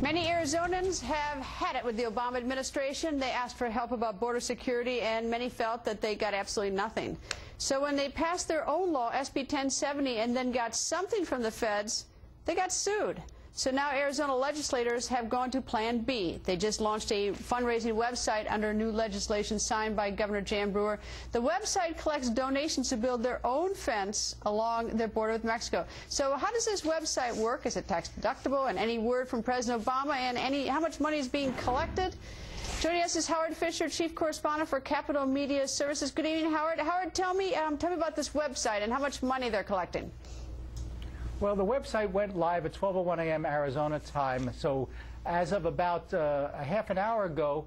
Many Arizonans have had it with the Obama administration. They asked for help about border security, and many felt that they got absolutely nothing. So when they passed their own law, SB 1070, and then got something from the feds, they got sued. So now Arizona legislators have gone to Plan B. They just launched a fundraising website under new legislation signed by Governor Jan Brewer. The website collects donations to build their own fence along their border with Mexico. So how does this website work? Is it tax deductible? And any word from President Obama? And how much money is being collected? Joining us is Howard Fischer, Chief Correspondent for Capital Media Services. Good evening, Howard. Howard, tell me about this website and how much money they're collecting. Well, the website went live at 12:01 a.m. Arizona time, so as of about a half an hour ago,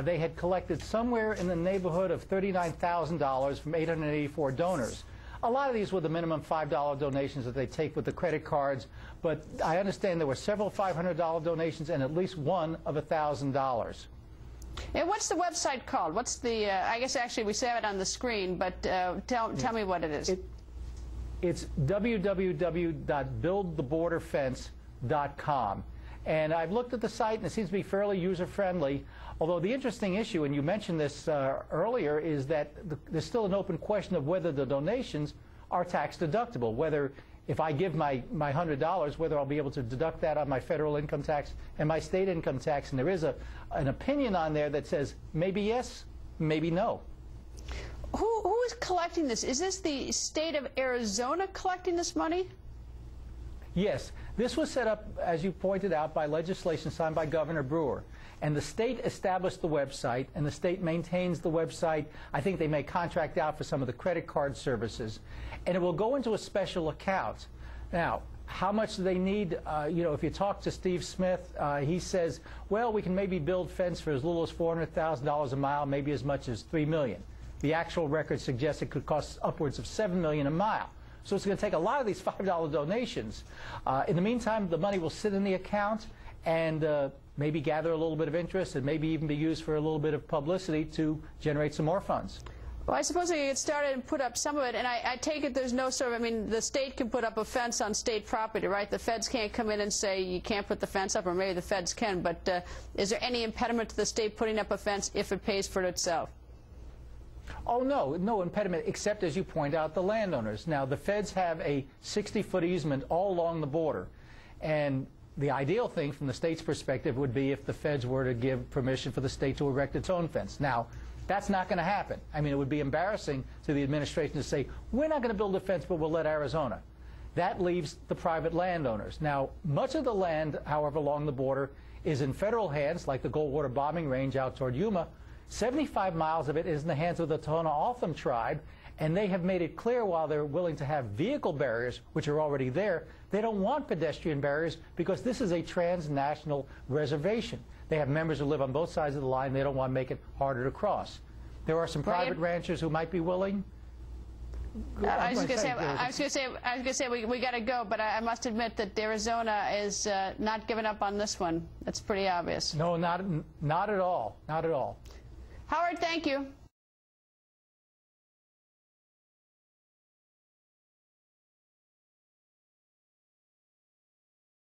they had collected somewhere in the neighborhood of $39,000 from 884 donors. A lot of these were the minimum $5 donations that they take with the credit cards, but I understand there were several $500 donations and at least one of $1,000. And what's the website called? What's the, I guess actually we have it on the screen, but tell me what it is. It's www.buildtheborderfence.com. And I've looked at the site, and it seems to be fairly user-friendly. Although the interesting issue, and you mentioned this earlier, is that there's still an open question of whether the donations are tax-deductible, whether if I give my $100, whether I'll be able to deduct that on my federal income tax and my state income tax. And there is an opinion on there that says maybe yes, maybe no. Who is collecting this? Is this the state of Arizona collecting this money? Yes. This was set up, as you pointed out, by legislation signed by Governor Brewer. And the state established the website, and the state maintains the website. I think they may contract out for some of the credit card services. And it will go into a special account. Now, how much do they need? You know, if you talk to Steve Smith, he says, well, we can maybe build fence for as little as $400,000 a mile, maybe as much as $3 million. The actual record suggests it could cost upwards of $7 million a mile. So it's going to take a lot of these $5 donations. In the meantime, the money will sit in the account and maybe gather a little bit of interest and maybe even be used for a little bit of publicity to generate some more funds. Well, I suppose they get started and put up some of it, and I take it there's no sort of, I mean, the state can put up a fence on state property, right? The feds can't come in and say you can't put the fence up, or maybe the feds can, but is there any impediment to the state putting up a fence if it pays for it itself? Oh, no, no impediment, except, as you point out, the landowners. Now, the feds have a 60-foot easement all along the border, and the ideal thing from the state's perspective would be if the feds were to give permission for the state to erect its own fence. Now, that's not going to happen. I mean, it would be embarrassing to the administration to say, we're not going to build a fence, but we'll let Arizona. That leaves the private landowners. Now, much of the land, however, along the border is in federal hands, like the Goldwater bombing range out toward Yuma. 75 miles of it is in the hands of the Tohono-O'odham tribe, and they have made it clear while they're willing to have vehicle barriers, which are already there, they don't want pedestrian barriers because this is a transnational reservation. They have members who live on both sides of the line. They don't want to make it harder to cross. There are some private ranchers who might be willing. I was going to say we got to go, but I must admit that Arizona is not giving up on this one. That's pretty obvious. No, not at all. Not at all. Howard, thank you.